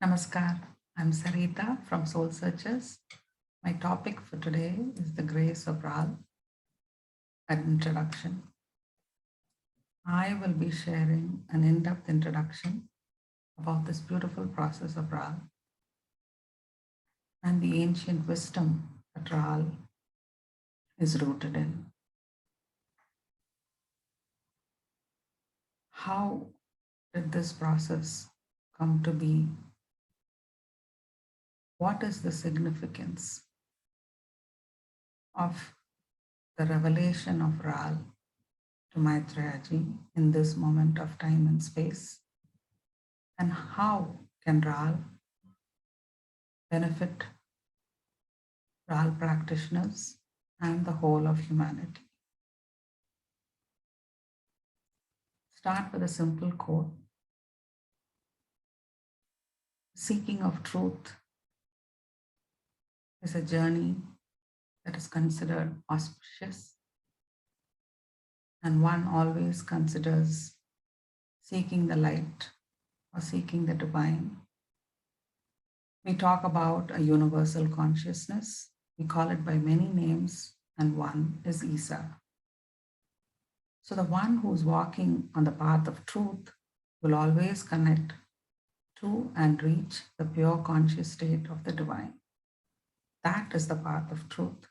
Namaskar, I'm Sureetha from SoulSearchers. My topic for today is the grace of Raal, an introduction. I will be sharing an in-depth introduction about this beautiful process of Raal and the ancient wisdom that Raal is rooted in. How did this process come to be? What is the significance of the revelation of Raal to Maitreya ji in this moment of time and space? And how can Raal benefit Raal practitioners and the whole of humanity? Start with a simple quote. Seeking of truth is a journey that is considered auspicious, and one always considers seeking the light or seeking the divine. We talk about a universal consciousness. We call it by many names, and one is Isa. So the one who's walking on the path of truth will always connect to and reach the pure conscious state of the divine. That is the path of truth.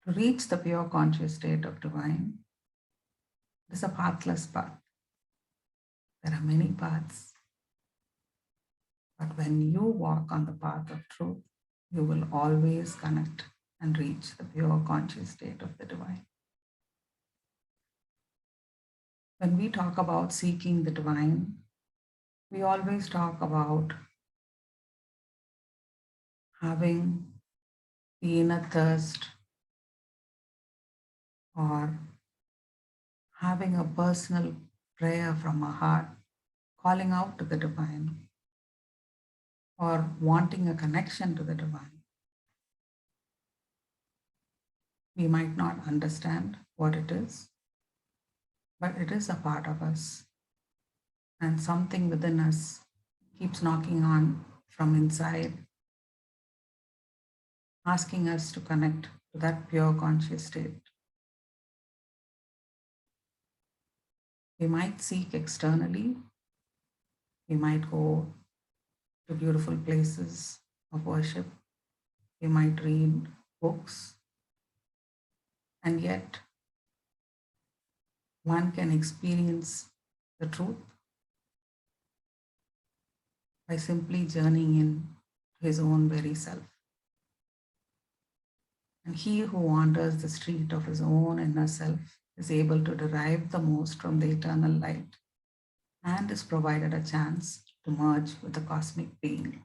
To reach the pure conscious state of divine is a pathless path. There are many paths, but when you walk on the path of truth, you will always connect and reach the pure conscious state of the divine. When we talk about seeking the divine, we always talk about having the inner thirst or having a personal prayer from our heart, calling out to the divine or wanting a connection to the divine. We might not understand what it is, but it is a part of us. And something within us keeps knocking on from inside, asking us to connect to that pure conscious state. We might seek externally. We might go to beautiful places of worship. We might read books. And yet, one can experience the truth by simply journeying in to his own very self. And he who wanders the street of his own inner self is able to derive the most from the eternal light and is provided a chance to merge with the cosmic being.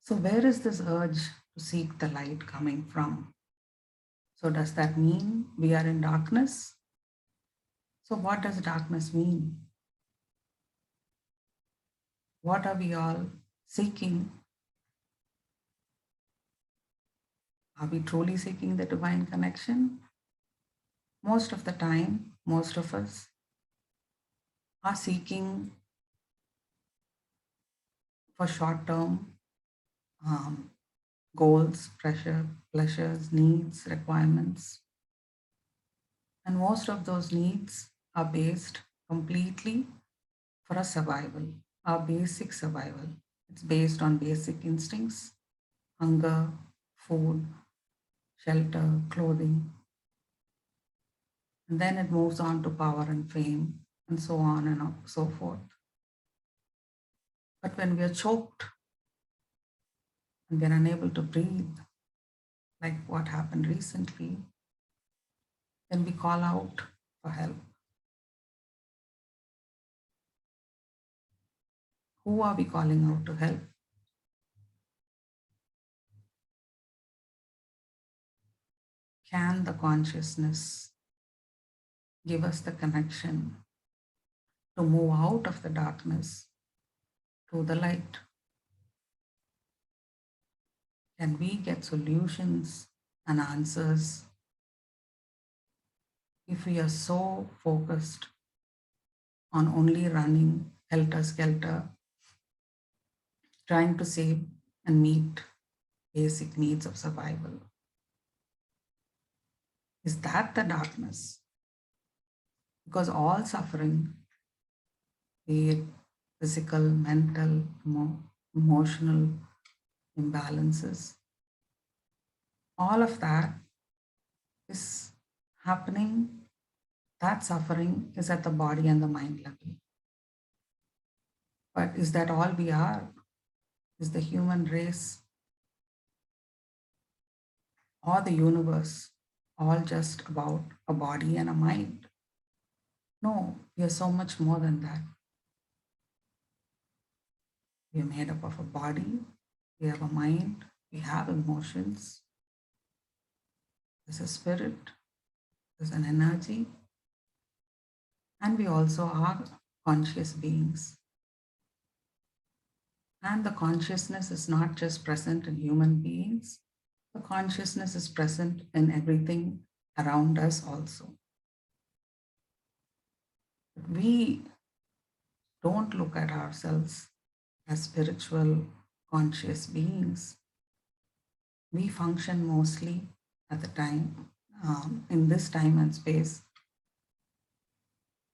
So where is this urge to seek the light coming from? So does that mean we are in darkness? So what does darkness mean? What are we all seeking? Are we truly seeking the divine connection? Most of the time, most of us are seeking for short-term goals, pleasures, needs, requirements. And most of those needs are based completely for a survival, our basic survival. It's based on basic instincts, hunger, food, shelter, clothing. And then it moves on to power and fame, and so on and so forth. But when we are choked and we're unable to breathe, like what happened recently, then we call out for help. Who are we calling out to help? Can the consciousness give us the connection to move out of the darkness to the light? Can we get solutions and answers if we are so focused on only running helter-skelter, trying to save and meet basic needs of survival. Is that the darkness? Because all suffering, be it physical, mental, emotional imbalances, all of that is happening. That suffering is at the body and the mind level. But is that all we are? Is the human race or the universe all just about a body and a mind? No, we are so much more than that. We are made up of a body, we have a mind, we have emotions, there's a spirit, there's an energy, and we also are conscious beings. And the consciousness is not just present in human beings, the consciousness is present in everything around us also. We don't look at ourselves as spiritual, conscious beings. We function mostly at the time, in this time and space,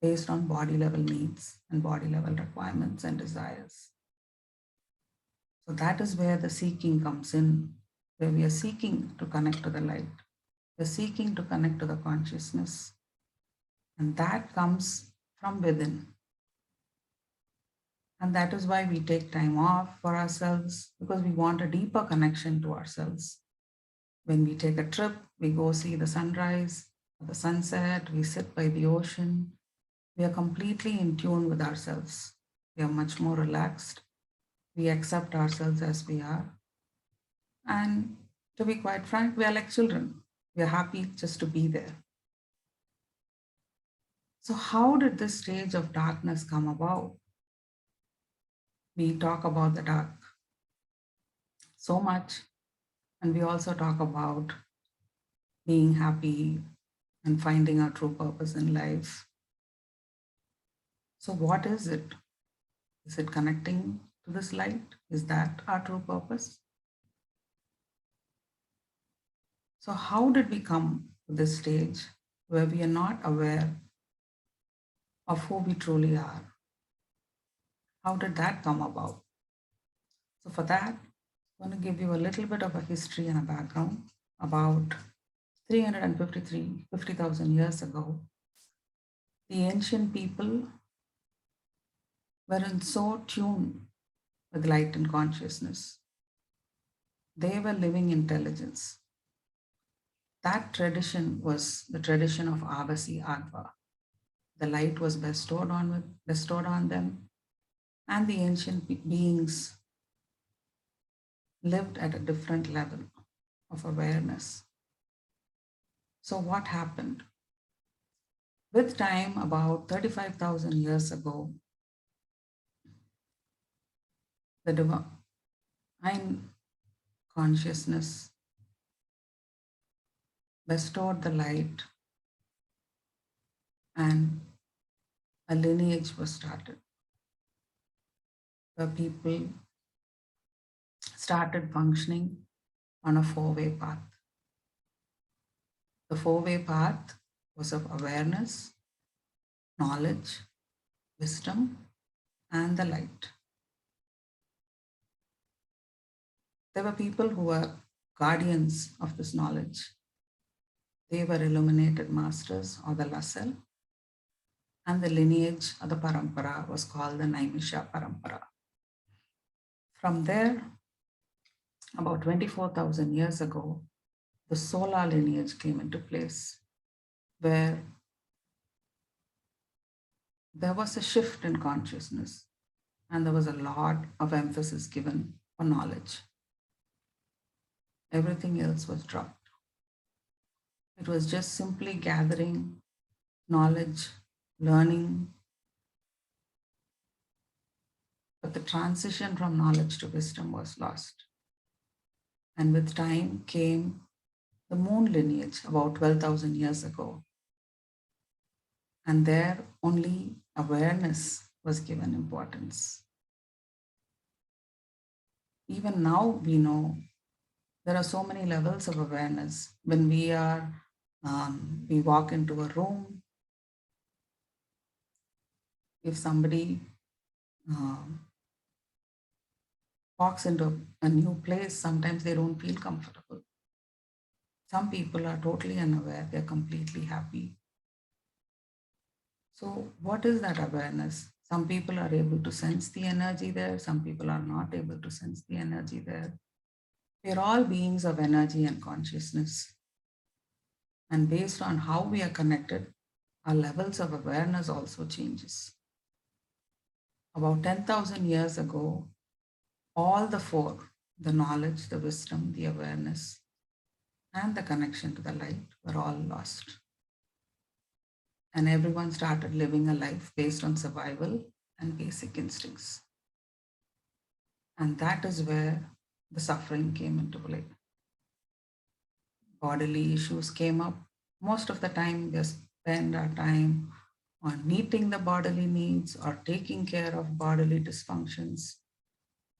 based on body level needs and body level requirements and desires. So that is where the seeking comes in, where we are seeking to connect to the light. We're seeking to connect to the consciousness. And that comes from within. And that is why we take time off for ourselves, because we want a deeper connection to ourselves. When we take a trip, we go see the sunrise or the sunset, we sit by the ocean. We are completely in tune with ourselves. We are much more relaxed. We accept ourselves as we are. And to be quite frank, we are like children. We are happy just to be there. So how did this stage of darkness come about? We talk about the dark so much, and we also talk about being happy and finding our true purpose in life. So what is it? Is it connecting to this light? Is that our true purpose? So how did we come to this stage where we are not aware of who we truly are? How did that come about? So for that, I'm going to give you a little bit of a history and a background. About 50,000 years ago, the ancient people were in so tune with light and consciousness. They were living intelligence. That tradition was the tradition of Avasi Adva. The light was bestowed on them, and the ancient beings lived at a different level of awareness. So what happened? With time, about 35,000 years ago, the divine consciousness bestowed the light, and a lineage was started where people started functioning on a four-way path. The four-way path was of awareness, knowledge, wisdom, and the light. There were people who were guardians of this knowledge. They were illuminated masters or the Lassel, and the lineage or the parampara was called the Naimisha parampara. From there, about 24,000 years ago, the solar lineage came into place, where there was a shift in consciousness and there was a lot of emphasis given on knowledge. Everything else was dropped. It was just simply gathering knowledge, learning. But the transition from knowledge to wisdom was lost. And with time came the moon lineage about 12,000 years ago. And there only awareness was given importance. Even now, we know there are so many levels of awareness. When we walk into a room, if somebody um, walks into a new place, sometimes they don't feel comfortable. Some people are totally unaware, they're completely happy. So, what is that awareness? Some people are able to sense the energy there, some people are not able to sense the energy there. We're all beings of energy and consciousness. And based on how we are connected, our levels of awareness also changes. About 10,000 years ago, all the four, the knowledge, the wisdom, the awareness, and the connection to the light, were all lost. And everyone started living a life based on survival and basic instincts. And that is where the suffering came into play. Bodily issues came up. Most of the time, we spend our time on meeting the bodily needs or taking care of bodily dysfunctions.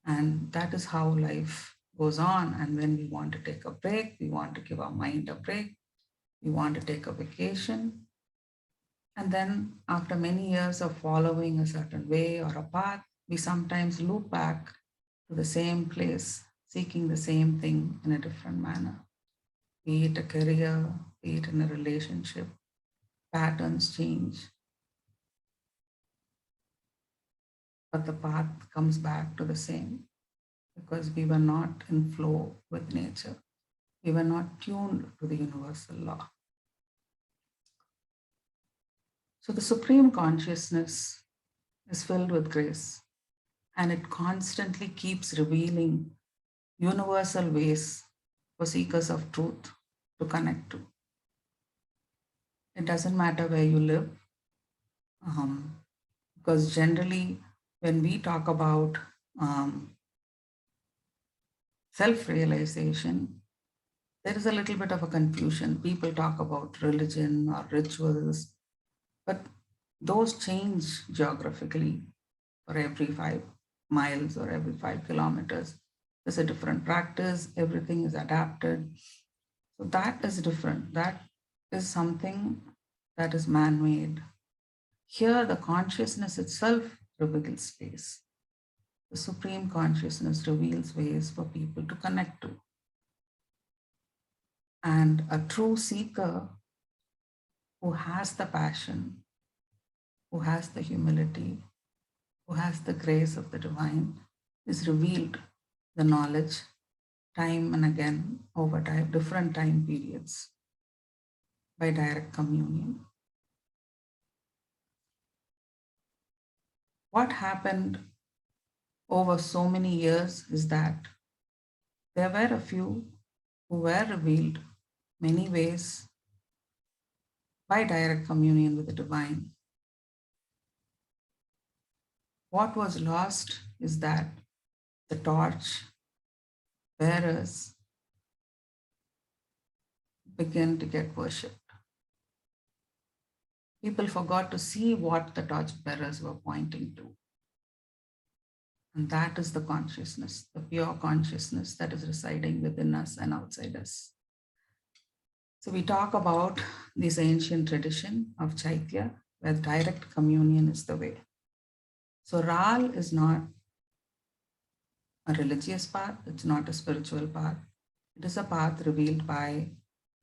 And that is how life goes on. And when we want to take a break, we want to give our mind a break, we want to take a vacation. And then, after many years of following a certain way or a path, we sometimes loop back to the same place, seeking the same thing in a different manner. Be it a career, be it in a relationship, patterns change, but the path comes back to the same because we were not in flow with nature. We were not tuned to the universal law. So the supreme consciousness is filled with grace and it constantly keeps revealing universal ways for seekers of truth to connect to. It doesn't matter where you live, because generally, when we talk about self realization, there is a little bit of a confusion. People talk about religion or rituals, but those change geographically for every 5 miles or every 5 kilometers. There's a different practice, everything is adapted. So that is different. That is something that is man made. Here, the consciousness itself reveals space. The supreme consciousness reveals ways for people to connect to. And a true seeker who has the passion, who has the humility, who has the grace of the divine, is revealed the knowledge time and again over time, different time periods by direct communion. What happened over so many years is that there were a few who were revealed many ways by direct communion with the divine. What was lost is that the torch bearers began to get worshipped. People forgot to see what the torch bearers were pointing to. And that is the consciousness, the pure consciousness that is residing within us and outside us. So we talk about this ancient tradition of Chaitya, where direct communion is the way. So Raal is not a religious path, it's not a spiritual path. It is a path revealed by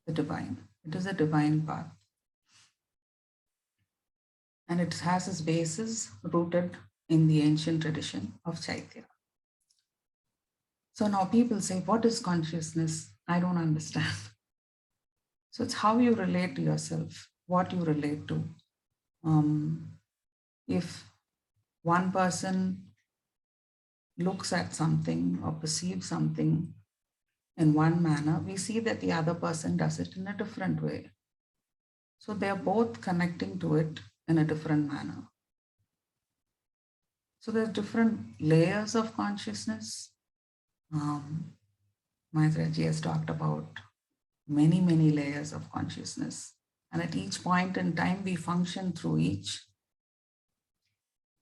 the divine. It is a divine path. And it has its basis rooted in the ancient tradition of Chaitya. So now people say, what is consciousness? I don't understand. So it's how you relate to yourself, what you relate to. If one person looks at something or perceives something in one manner, we see that the other person does it in a different way. So they are both connecting to it in a different manner. So there's different layers of consciousness. Maitreya ji has talked about many, many layers of consciousness. And at each point in time, we function through each.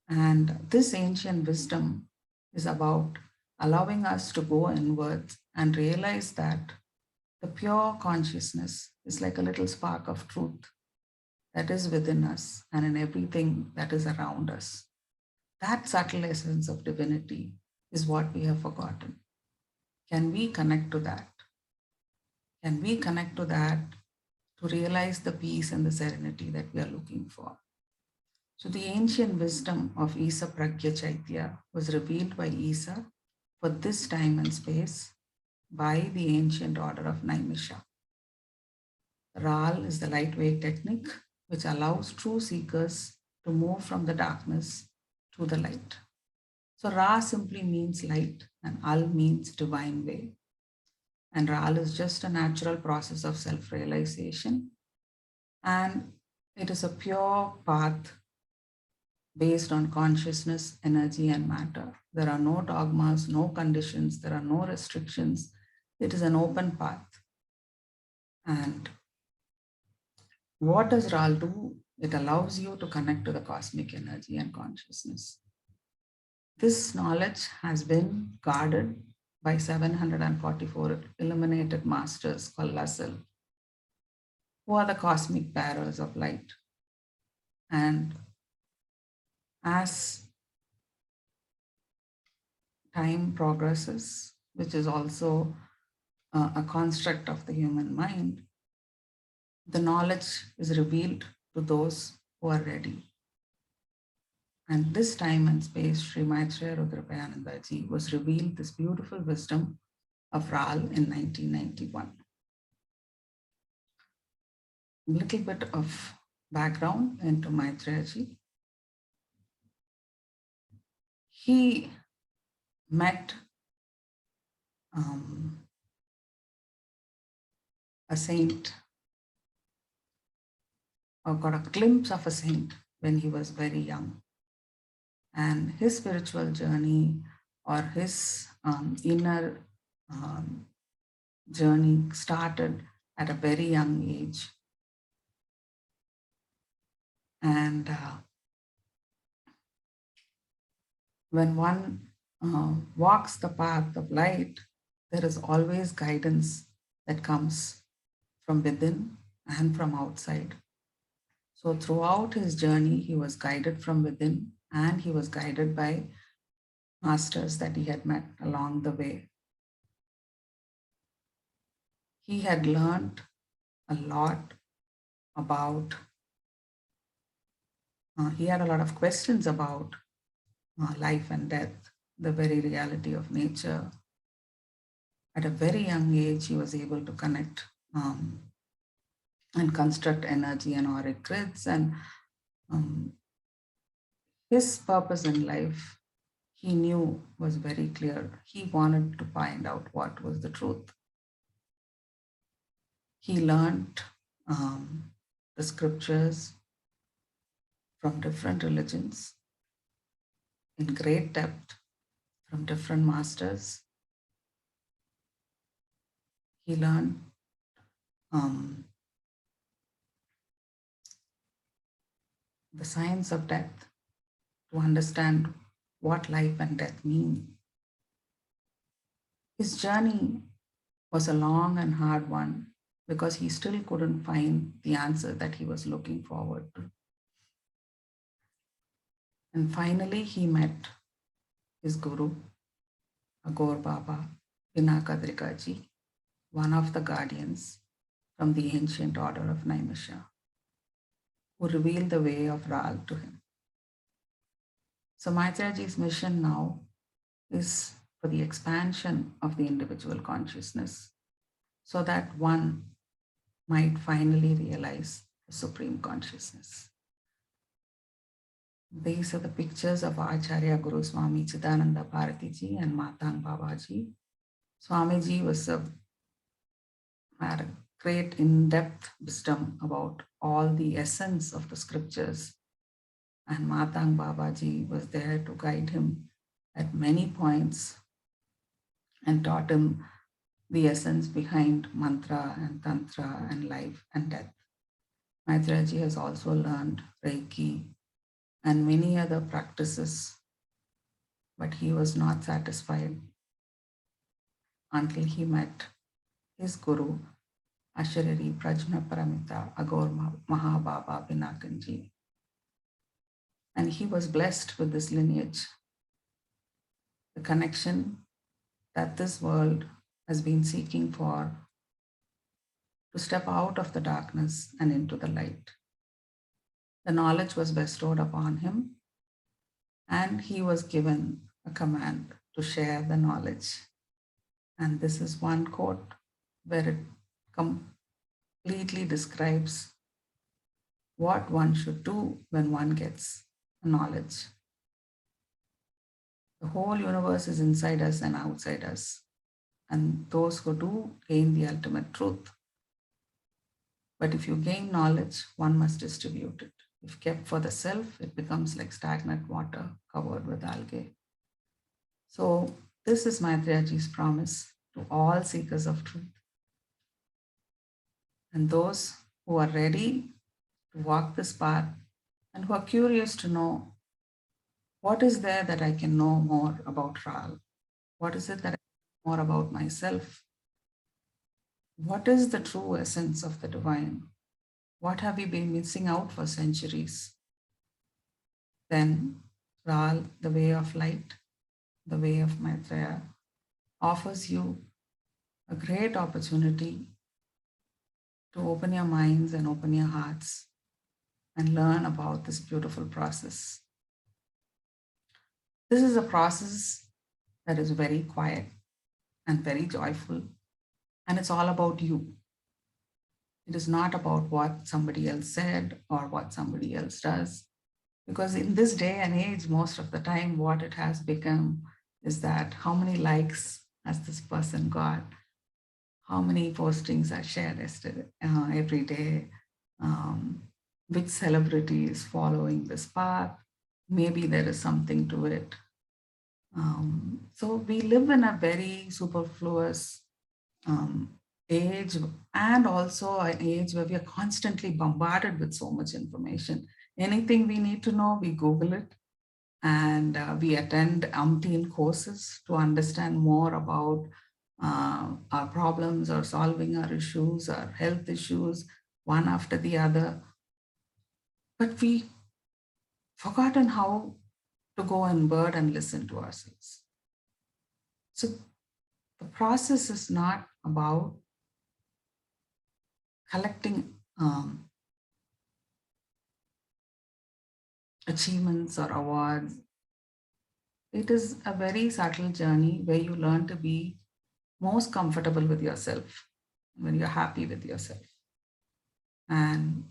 And this ancient wisdom is about allowing us to go inwards and realize that the pure consciousness is like a little spark of truth that is within us and in everything that is around us. That subtle essence of divinity is what we have forgotten. Can we connect to that? Can we connect to that to realize the peace and the serenity that we are looking for? So, the ancient wisdom of Isa Pragya Chaitya was revealed by Isa for this time and space by the ancient order of Naimisha. Raal is the lightweight technique which allows true seekers to move from the darkness to the light. So Ra simply means light and Al means divine way. And Raal is just a natural process of self-realization. And it is a pure path based on consciousness, energy, and matter. There are no dogmas, no conditions, there are no restrictions. It is an open path. And what does Raal do? It allows you to connect to the cosmic energy and consciousness. This knowledge has been guarded by 744 illuminated masters called Lassel, who are the cosmic bearers of light. And as time progresses, which is also a construct of the human mind, the knowledge is revealed to those who are ready. And this time and space, Sri Maitreya Rudrapayanandaji was revealed this beautiful wisdom of Raal in 1991. A little bit of background into Maitreyaji. He met a saint, or got a glimpse of a saint when he was very young. And his spiritual journey or his inner journey started at a very young age. And when one walks the path of light, there is always guidance that comes from within and from outside. So throughout his journey, he was guided from within and he was guided by masters that he had met along the way. He had learned a lot about, he had a lot of questions about life and death, the very reality of nature. At a very young age, he was able to connect and construct energy and auric grids. And his purpose in life, he knew, was very clear. He wanted to find out what was the truth. He learned the scriptures from different religions in great depth from different masters. He learned the science of death to understand what life and death mean. His journey was a long and hard one because he still couldn't find the answer that he was looking forward to. And finally, he met his guru, Agor Baba, Vinakadrikaji, one of the guardians from the ancient order of Naimisha, who revealed the way of Raal to him. So Maitreyaji's mission now is for the expansion of the individual consciousness so that one might finally realize the supreme consciousness. These are the pictures of Acharya Guru Swami Chidananda Bharatiji and Matang Babaji. Swamiji had a great in-depth wisdom about all the essence of the scriptures. And Matang Babaji was there to guide him at many points and taught him the essence behind mantra and tantra and life and death. Maitreyaji has also learned Reiki and many other practices, but he was not satisfied until he met his guru, Ashariri Prajna Paramita Agor Mahababa Pinakanji. And he was blessed with this lineage, the connection that this world has been seeking for, to step out of the darkness and into the light. The knowledge was bestowed upon him, and he was given a command to share the knowledge. And this is one quote where it completely describes what one should do when one gets knowledge. The whole universe is inside us and outside us, and those who do gain the ultimate truth. But if you gain knowledge, one must distribute it. If kept for the self, it becomes like stagnant water covered with algae. So, this is Maitreyaji's promise to all seekers of truth. And those who are ready to walk this path and who are curious to know what is there that I can know more about Raal? What is it that I know more about myself? What is the true essence of the divine? What have we been missing out for centuries? Then Raal, the way of light, the way of Maitreya, offers you a great opportunity to open your minds and open your hearts and learn about this beautiful process. This is a process that is very quiet and very joyful, and it's all about you. It is not about what somebody else said or what somebody else does. Because in this day and age, most of the time, what it has become is that how many likes has this person got? How many postings are shared every day? Which celebrity is following this path? Maybe there is something to it. So we live in a very superfluous age, and also an age where we are constantly bombarded with so much information. Anything we need to know, we Google it, and we attend umpteen courses to understand more about our problems or solving our issues, our health issues, one after the other. But we forgotten how to go inward and listen to ourselves. So the process is not about collecting achievements or awards. It is a very subtle journey where you learn to be most comfortable with yourself, when you're happy with yourself. And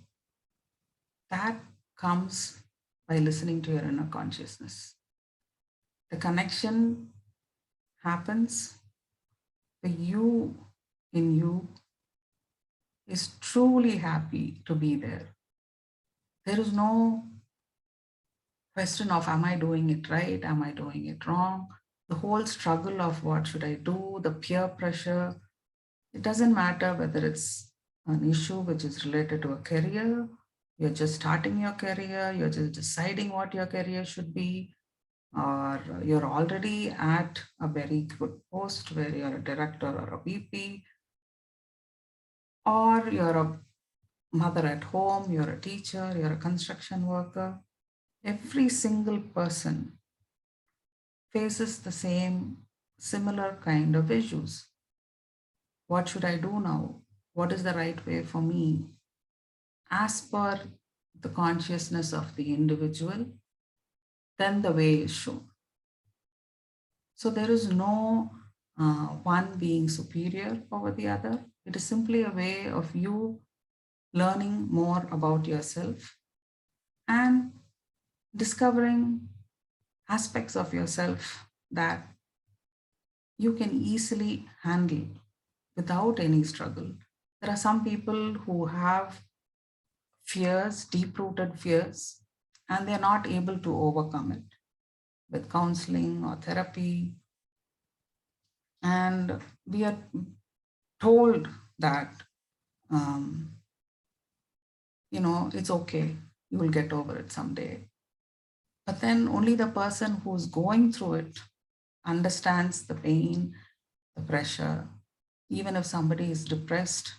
that comes by listening to your inner consciousness. The connection happens when you in you is truly happy to be there. There is no question of, am I doing it right? Am I doing it wrong? The whole struggle of what should I do, the peer pressure. It doesn't matter whether it's an issue which is related to a career, you're just starting your career, you're just deciding what your career should be, or you're already at a very good post where you're a director or a VP, or you're a mother at home, you're a teacher, you're a construction worker. Every single person faces the same similar kind of issues. What should I do now? What is the right way for me? As per the consciousness of the individual, then the way is shown. So there is no one being superior over the other. It is simply a way of you learning more about yourself and discovering aspects of yourself that you can easily handle without any struggle. There are some people who have fears, deep rooted fears, and they're not able to overcome it with counseling or therapy. And we are told that, it's okay, you will get over it someday. But then only the person who's going through it understands the pain, the pressure. Even if somebody is depressed,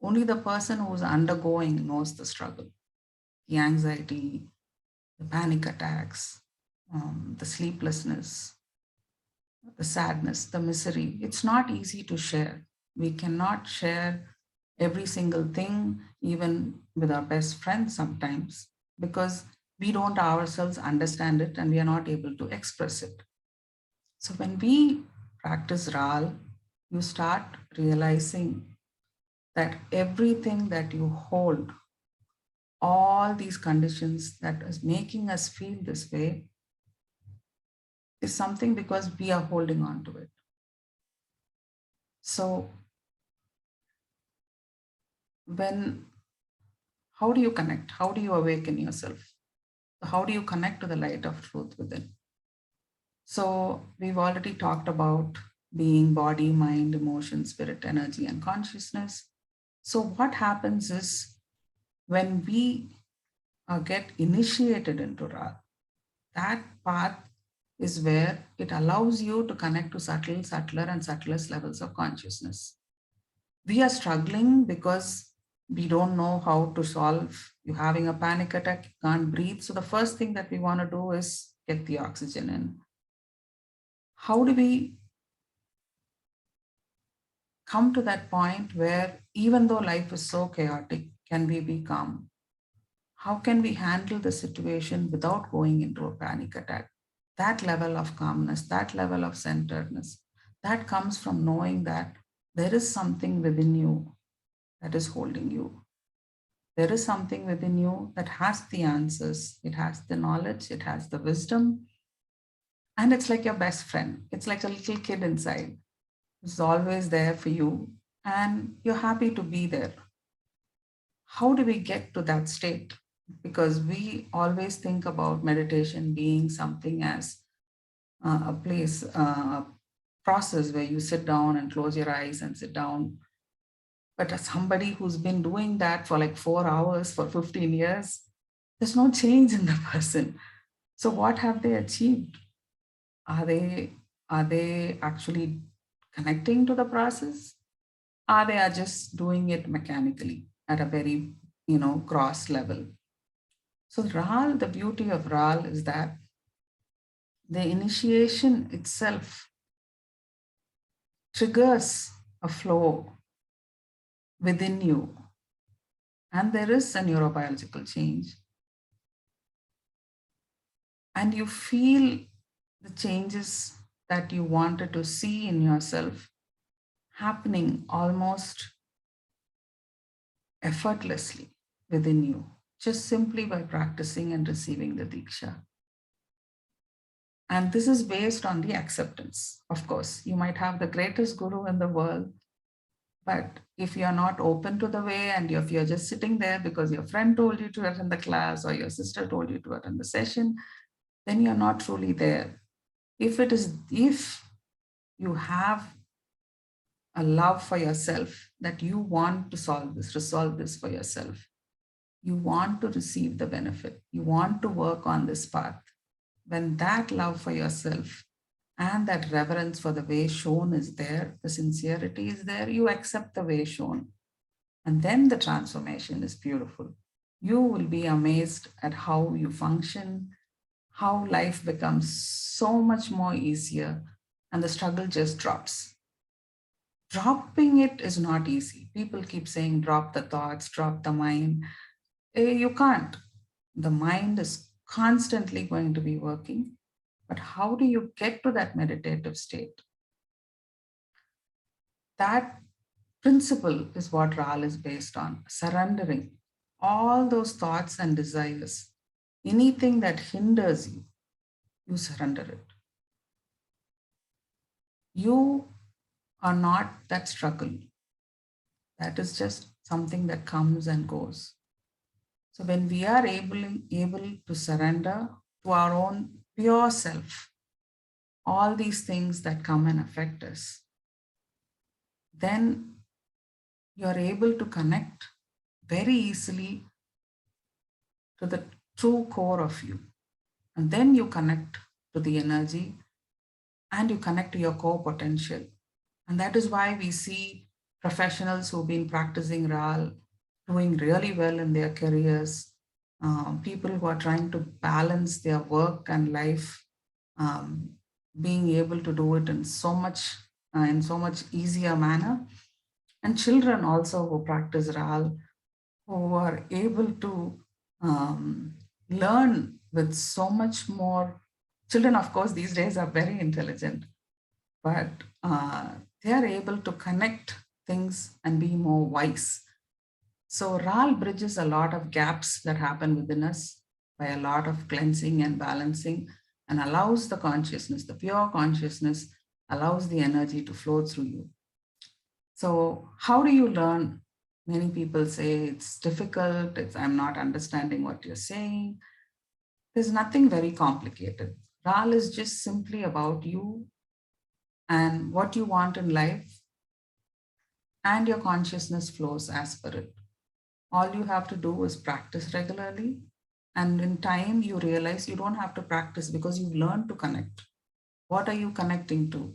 only the person who's undergoing knows the struggle, the anxiety, the panic attacks, the sleeplessness, the sadness, the misery. It's not easy to share. We cannot share every single thing, even with our best friends sometimes, because we don't ourselves understand it and we are not able to express it. So when we practice Raal, you start realizing that everything that you hold, all these conditions that is making us feel this way, is something because we are holding on to it. So when how do you connect? How do you awaken yourself? How do you connect to the light of truth within? So we've already talked about being body, mind, emotion, spirit, energy, and consciousness. So what happens is when we get initiated into Ra, that path is where it allows you to connect to subtler, and subtlest levels of consciousness. We are struggling because we don't know how to solve. You're having a panic attack, you can't breathe. So the first thing that we want to do is get the oxygen in. How do we come to that point where even though life is so chaotic, can we be calm? How can we handle the situation without going into a panic attack? That level of calmness, that level of centeredness, that comes from knowing that there is something within you that is holding you. There is something within you that has the answers, it has the knowledge, it has the wisdom, and it's like your best friend. It's like a little kid inside who's always there for you, and you're happy to be there. How do we get to that state? Because we always think about meditation being something as a place, a process where you sit down and close your eyes and sit down. But as somebody who's been doing that for like 4 hours for 15 years, there's no change in the person. So what have they achieved? Are they actually connecting to the process? Are they are just doing it mechanically at a very gross level? So Raal, the beauty of Raal is that the initiation itself triggers a flow within you, and there is a neurobiological change, and you feel the changes that you wanted to see in yourself happening almost effortlessly within you, just simply by practicing and receiving the Diksha. And this is based on the acceptance. Of course, you might have the greatest guru in the world, but if you're not open to the way and if you're just sitting there because your friend told you to attend the class or your sister told you to attend the session, then you're not truly there. If you have a love for yourself, that you want to resolve this for yourself, you want to receive the benefit, you want to work on this path, when that love for yourself and that reverence for the way shown is there, the sincerity is there, you accept the way shown. And then the transformation is beautiful. You will be amazed at how you function, how life becomes so much more easier, and the struggle just drops. Dropping it is not easy. People keep saying, drop the thoughts, drop the mind. You can't. The mind is constantly going to be working. But how do you get to that meditative state? That principle is what Raal is based on, surrendering all those thoughts and desires. Anything that hinders you, you surrender it. You are not that struggle. That is just something that comes and goes. So when we are able to surrender to our own pure self, all these things that come and affect us, then you're able to connect very easily to the true core of you. And then you connect to the energy and you connect to your core potential. And that is why we see professionals who've been practicing Raal doing really well in their careers, people who are trying to balance their work and life, um, being able to do it in so much easier manner. And children also who practice Raal, who are able to um, learn with so much more. Children, of course, these days are very intelligent, but uh, they are able to connect things and be more wise. So RAL bridges a lot of gaps that happen within us by a lot of cleansing and balancing, and allows the consciousness, the pure consciousness, allows the energy to flow through you. So how do you learn? Many people say it's difficult, I'm not understanding what you're saying. There's nothing very complicated. RAL is just simply about you and what you want in life, and your consciousness flows as per it. All you have to do is practice regularly. And in time, you realize you don't have to practice because you've learned to connect. What are you connecting to?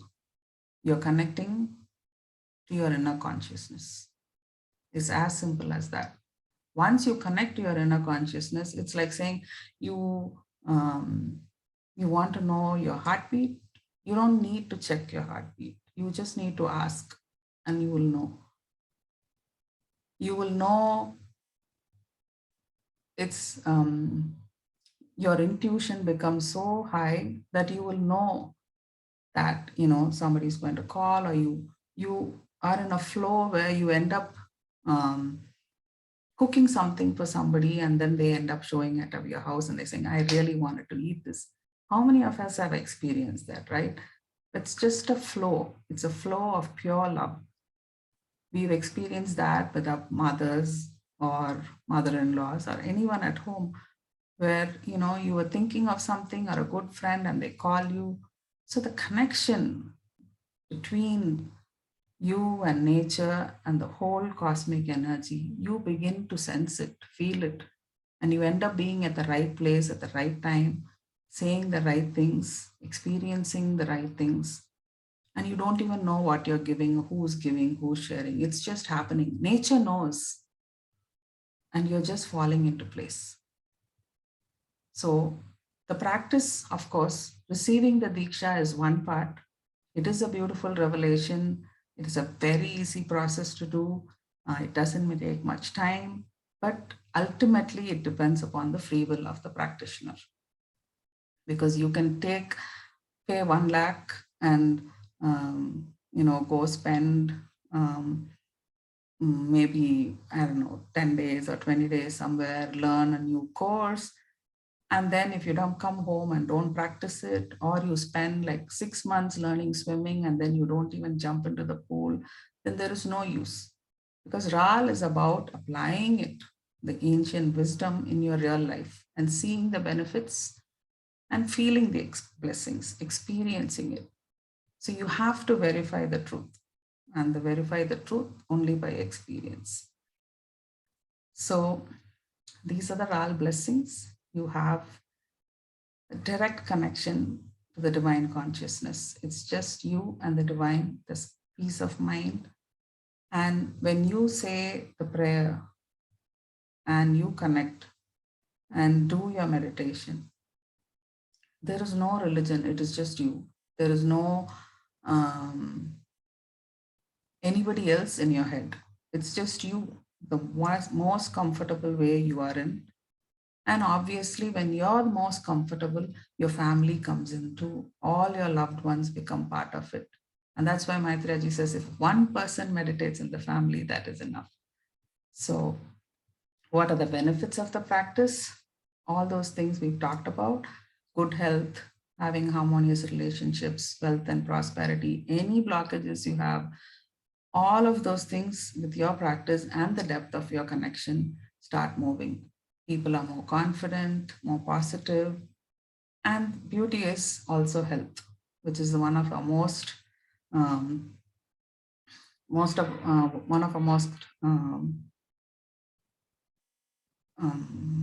You're connecting to your inner consciousness. It's as simple as that. Once you connect to your inner consciousness, it's like saying um, you want to know your heartbeat. You don't need to check your heartbeat. You just need to ask, and you will know. You will know. It's your intuition becomes so high that you will know that somebody's going to call, or you are in a flow where you end up um, cooking something for somebody, and then they end up showing it at your house and they're saying, I really wanted to eat this. How many of us have experienced that, right? It's just a flow. It's a flow of pure love. We've experienced that with our mothers or mother-in-laws or anyone at home, where you were thinking of something, or a good friend, and they call you. So the connection between you and nature and the whole cosmic energy, you begin to sense it, feel it, and you end up being at the right place at the right time, saying the right things, experiencing the right things, and you don't even know what you're giving, who's sharing. It's just happening. Nature knows, and you're just falling into place. So the practice, of course, receiving the Diksha is one part. It is a beautiful revelation. It is a very easy process to do. It doesn't take much time, but ultimately it depends upon the free will of the practitioner. Because you can pay 1 lakh and go spend maybe, I don't know, 10 days or 20 days somewhere, learn a new course. And then if you don't come home and don't practice it, or you spend like 6 months learning swimming and then you don't even jump into the pool, then there is no use. Because Raal is about applying it, the ancient wisdom, in your real life and seeing the benefits and feeling the blessings, experiencing it. So you have to verify the truth, and verify the truth only by experience. So these are the Raal blessings. You have a direct connection to the divine consciousness. It's just you and the divine, this peace of mind. And when you say the prayer and you connect and do your meditation, there is no religion. It is just you. There is no anybody else in your head. It's just you, the most comfortable way you are in. And obviously, when you're most comfortable, your family comes into, all your loved ones become part of it. And that's why Maitreya ji says, if one person meditates in the family, that is enough. So what are the benefits of the practice? All those things we've talked about: good health, having harmonious relationships, wealth and prosperity, any blockages you have, all of those things with your practice and the depth of your connection start moving. People are more confident, more positive, and beauty is also health, which is one of our um, one of our most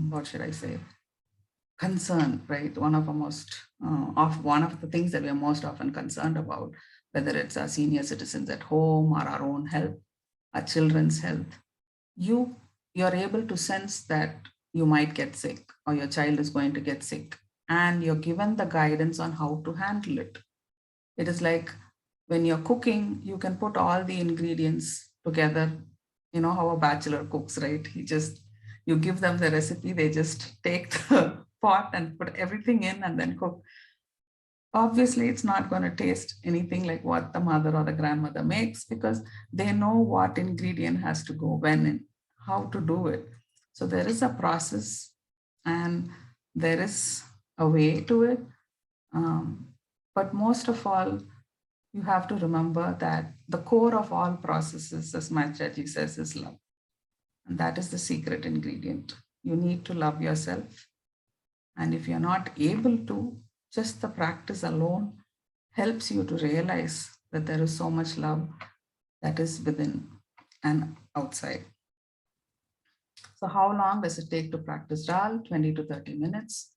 what should I say? concern, right? One of the things that we are most often concerned about, whether it's our senior citizens at home or our own health, our children's health, you're able to sense that you might get sick or your child is going to get sick, and you're given the guidance on how to handle it. It is like when you're cooking, you can put all the ingredients together. You know how a bachelor cooks, right? You give them the recipe, they just take the pot and put everything in and then cook. Obviously, it's not going to taste anything like what the mother or the grandmother makes, because they know what ingredient has to go when and how to do it. So there is a process and there is a way to it. But most of all, you have to remember that the core of all processes, as Maitreya says, is love. And that is the secret ingredient. You need to love yourself. And if you're not able to, just the practice alone helps you to realize that there is so much love that is within and outside. So how long does it take to practice Raal? 20 to 30 minutes.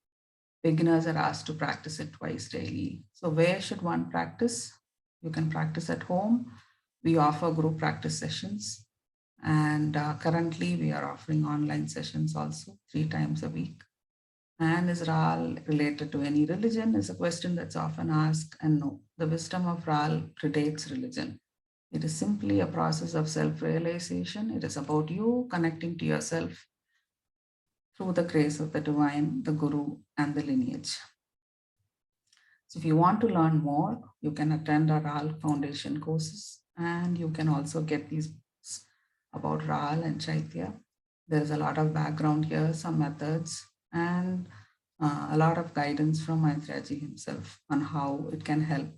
Beginners are asked to practice it twice daily. So where should one practice? You can practice at home. We offer group practice sessions. And currently we are offering online sessions also 3 times a week. And is Raal related to any religion is a question that's often asked. And no, the wisdom of Raal predates religion. It is simply a process of self-realization. It is about you connecting to yourself through the grace of the divine, the guru, and the lineage. So if you want to learn more, you can attend our Raal Foundation courses, and you can also get these books about Raal and Chaitya. There's a lot of background here, some methods, and a lot of guidance from Maitreya himself on how it can help.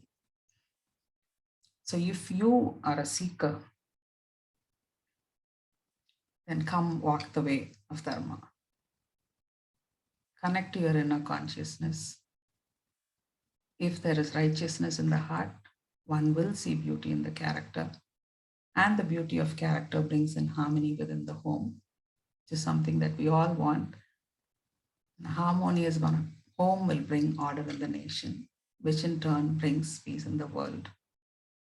So if you are a seeker, then come walk the way of Dharma. Connect to your inner consciousness. If there is righteousness in the heart, one will see beauty in the character. And the beauty of character brings in harmony within the home, which is something that we all want. A harmonious home will bring order in the nation, which in turn brings peace in the world.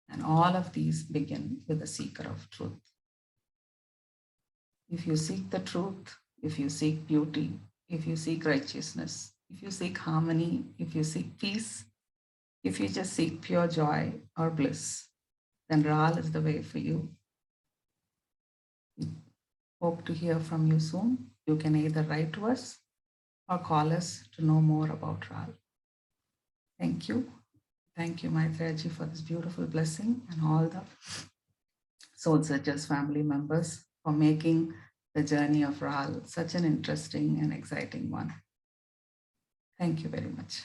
And all of these begin with the seeker of truth. If you seek the truth, if you seek beauty, if you seek righteousness, if you seek harmony, if you seek peace, if you just seek pure joy or bliss, then Raal is the way for you. We hope to hear from you soon. You can either write to us or call us to know more about Raal. Thank you. Thank you, Maitreya, for this beautiful blessing, and all the Soul Searchers family members for making the journey of Raal such an interesting and exciting one. Thank you very much.